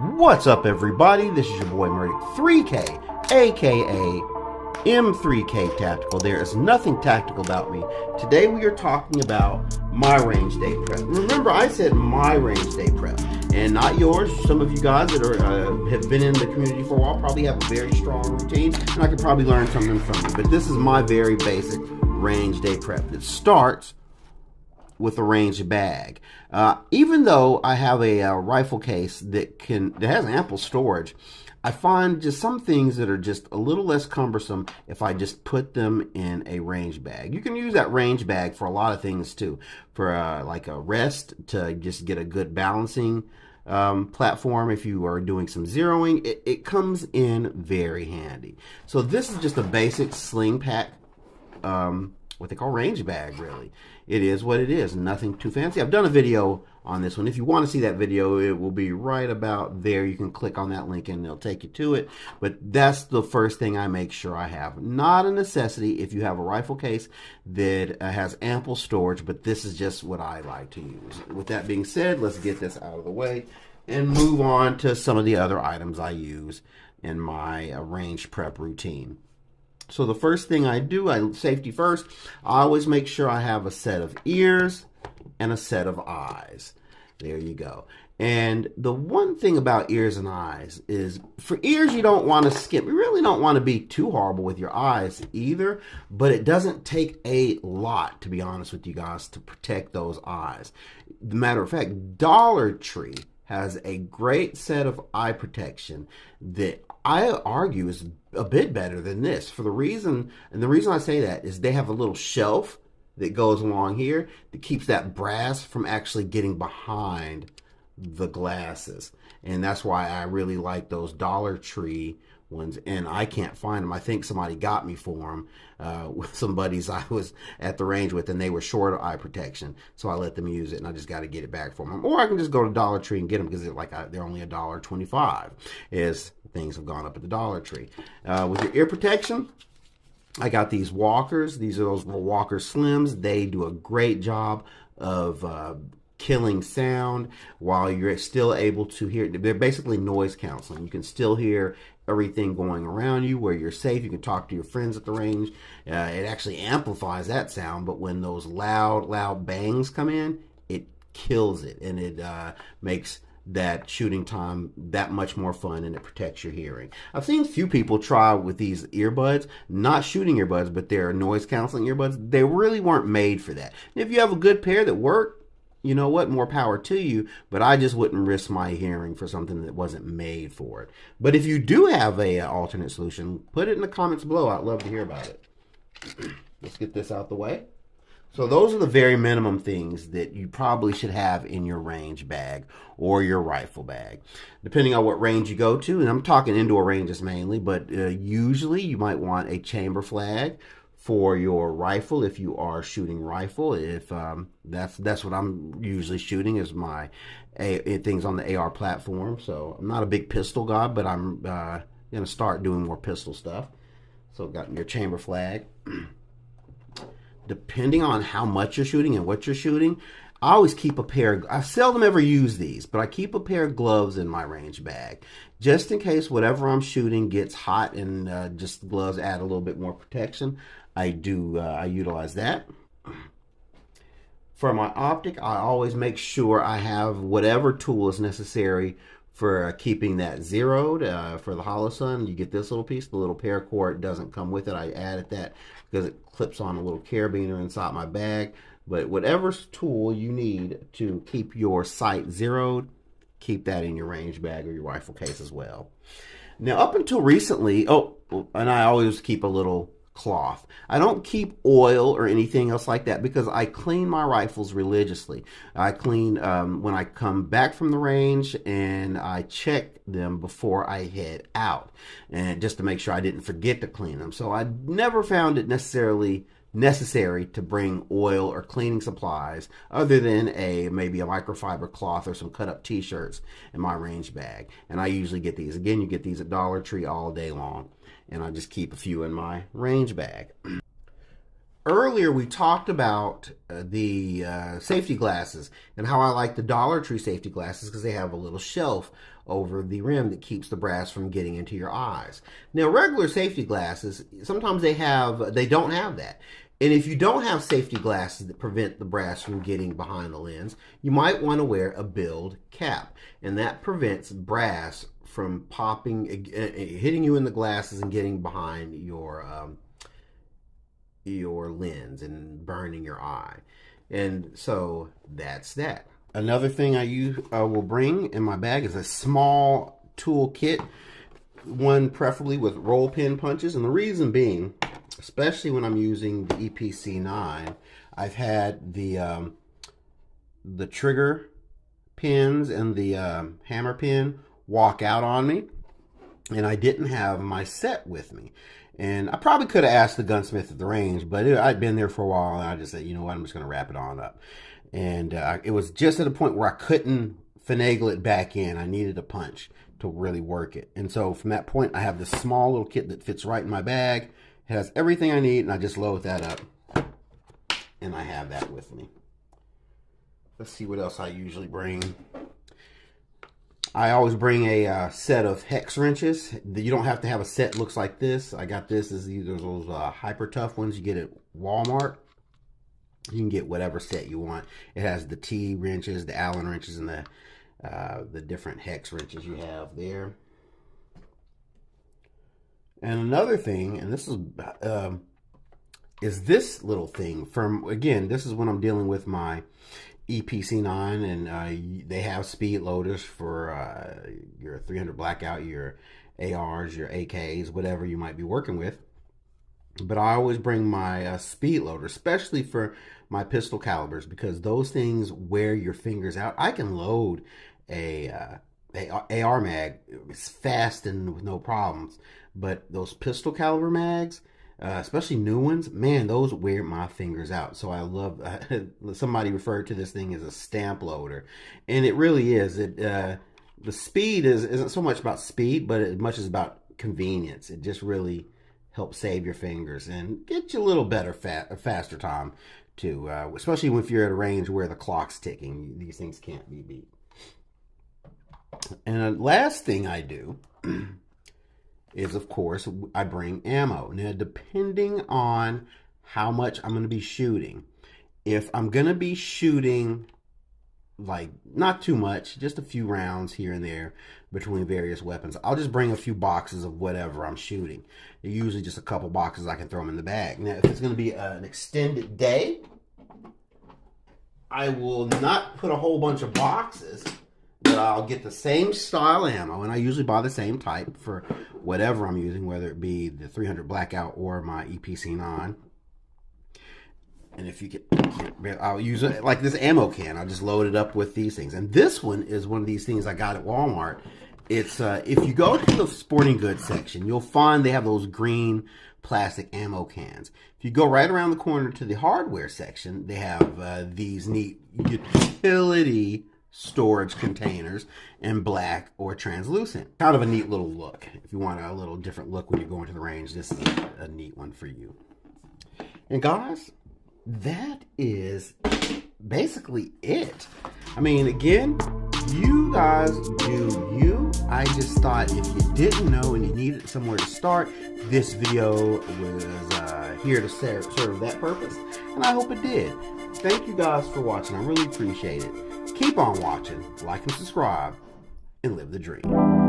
What's up, everybody? This is your boy M3K, aka M3K Tactical. There is nothing tactical about me. Today we are talking about my range day prep. Remember, I said my range day prep and not yours. Some of you guys that are have been in the community for a while probably have a very strong routine, and I could probably learn something from you. But this is my very basic range day prep. It starts with a range bag. Even though I have a rifle case that has ample storage, I find just some things that are just a little less cumbersome if I just put them in a range bag. You can use that range bag for a lot of things too, for like a rest to just get a good balancing platform. If you are doing some zeroing, it comes in very handy. So this is just a basic sling pack, what they call range bag, really. It is what it is, nothing too fancy. I've done a video on this one. If you want to see that video, it will be right about there. You can click on that link and it'll take you to it. But that's the first thing I make sure I have. Not a necessity if you have a rifle case that has ample storage, but this is just what I like to use. With that being said, let's get this out of the way and move on to some of the other items I use in my range prep routine. So the first thing I do, safety first, I always make sure I have a set of ears and a set of eyes. There you go. And the one thing about ears and eyes is, for ears, you don't want to skip. You really don't want to be too horrible with your eyes either, but it doesn't take a lot, to be honest with you guys, to protect those eyes. As a matter of fact, Dollar Tree has a great set of eye protection that I argue is a bit better than this. For the reason I say that is they have a little shelf that goes along here that keeps that brass from actually getting behind the glasses. And that's why I really like those Dollar Tree ones, and I can't find them. I think somebody got me for them with some buddies I was at the range with, and they were short of eye protection, so I let them use it, and I just got to get it back for them. Or I can just go to Dollar Tree and get them, because they're only $1.25 as things have gone up at the Dollar Tree. With your ear protection, I got these walkers. These are those Walker Slims. They do a great job of killing sound while you're still able to hear. They're basically noise canceling. You can still hear everything going around you where you're safe. You can talk to your friends at the range. It actually amplifies that sound, but when those loud bangs come in, it kills it, and it makes that shooting time that much more fun, and it protects your hearing. I've seen a few people try with these earbuds, not shooting earbuds, but they're noise canceling earbuds. They really weren't made for that. And if you have a good pair that work, you know what, more power to you, but I just wouldn't risk my hearing for something that wasn't made for it. But if you do have a alternate solution, put it in the comments below. I'd love to hear about it. Let's get this out the way. So those are the very minimum things that you probably should have in your range bag or your rifle bag, depending on what range you go to. And I'm talking indoor ranges mainly, but usually you might want a chamber flag for your rifle if you are shooting rifle. If that's what I'm usually shooting, is my things on the AR platform. So I'm not a big pistol guy, but I'm gonna start doing more pistol stuff. So got your chamber flag. Depending on how much you're shooting and what you're shooting, I always keep a pair. I seldom ever use these, but I keep a pair of gloves in my range bag, just in case whatever I'm shooting gets hot, and just gloves add a little bit more protection. I utilize that. For my optic, I always make sure I have whatever tool is necessary for keeping that zeroed. For the Holosun, you get this little piece. The little paracord doesn't come with it. I added that because it clips on a little carabiner inside my bag. But whatever tool you need to keep your sight zeroed, keep that in your range bag or your rifle case as well. Now, up until recently, and I always keep a little cloth. I don't keep oil or anything else like that because I clean my rifles religiously. I clean when I come back from the range, and I check them before I head out, and just to make sure I didn't forget to clean them. So I never found it necessary to bring oil or cleaning supplies other than maybe a microfiber cloth or some cut up t-shirts in my range bag. And I usually get these. Again, you get these at Dollar Tree all day long. And I just keep a few in my range bag. Earlier, we talked about the safety glasses and how I like the Dollar Tree safety glasses because they have a little shelf over the rim that keeps the brass from getting into your eyes. Now, regular safety glasses, sometimes they don't have that. And if you don't have safety glasses that prevent the brass from getting behind the lens, you might want to wear a build cap. And that prevents brass from popping, hitting you in the glasses and getting behind your lens and burning your eye. And so that's that. Another thing I will bring in my bag is a small tool kit, one preferably with roll pin punches. And the reason being, especially when I'm using the EPC9, I've had the trigger pins and the hammer pin walk out on me, and I didn't have my set with me. And I probably could have asked the gunsmith at the range, but I'd been there for a while, and I just said, you know what, I'm just going to wrap it on up. And it was just at a point where I couldn't finagle it back in. I needed a punch to really work it. And so from that point, I have this small little kit that fits right in my bag. It has everything I need, and I just load that up, and I have that with me. Let's see what else I usually bring. I always bring a set of hex wrenches. You don't have to have a set that looks like this. I got this as either those hyper tough ones you get at Walmart. You can get whatever set you want. It has the T wrenches, the Allen wrenches, and the different hex wrenches you have there. And another thing, and this is this little thing from, again, this is when I'm dealing with my EPC9, and they have speed loaders for your 300 blackout, your ARs, your AKs, whatever you might be working with. But I always bring my speed loader, especially for my pistol calibers, because those things wear your fingers out. I can load a AR mag fast and with no problems, but those pistol caliber mags, especially new ones, man, those wear my fingers out. So I love, somebody referred to this thing as a stamp loader, and it really is. The speed isn't so much about speed, but as much as about convenience. It just really helps save your fingers and get you a little better, faster time too, especially if you're at a range where the clock's ticking. These things can't be beat. And the last thing I do is, of course, I bring ammo. Now, depending on how much I'm going to be shooting, if I'm going to be shooting, like, not too much, just a few rounds here and there between various weapons, I'll just bring a few boxes of whatever I'm shooting. Usually just a couple boxes, I can throw them in the bag. Now, if it's going to be an extended day, I will not put a whole bunch of boxes, but I'll get the same style ammo, and I usually buy the same type for whatever I'm using, whether it be the 300 blackout or my EPC9. And if you get, I'll use it like this ammo can. I'll just load it up with these things. And this one is one of these things I got at Walmart. It's if you go to the sporting goods section, you'll find they have those green plastic ammo cans. If you go right around the corner to the hardware section, they have these neat utility storage containers in black or translucent. Kind of a neat little look. If you want a little different look when you're going to the range, this is a neat one for you. And guys, that is basically it. I mean, again, you guys do you. I just thought if you didn't know and you needed somewhere to start, this video was here to serve that purpose, and I hope it did. Thank you guys for watching. I really appreciate it. Keep on watching, like and subscribe, and live the dream.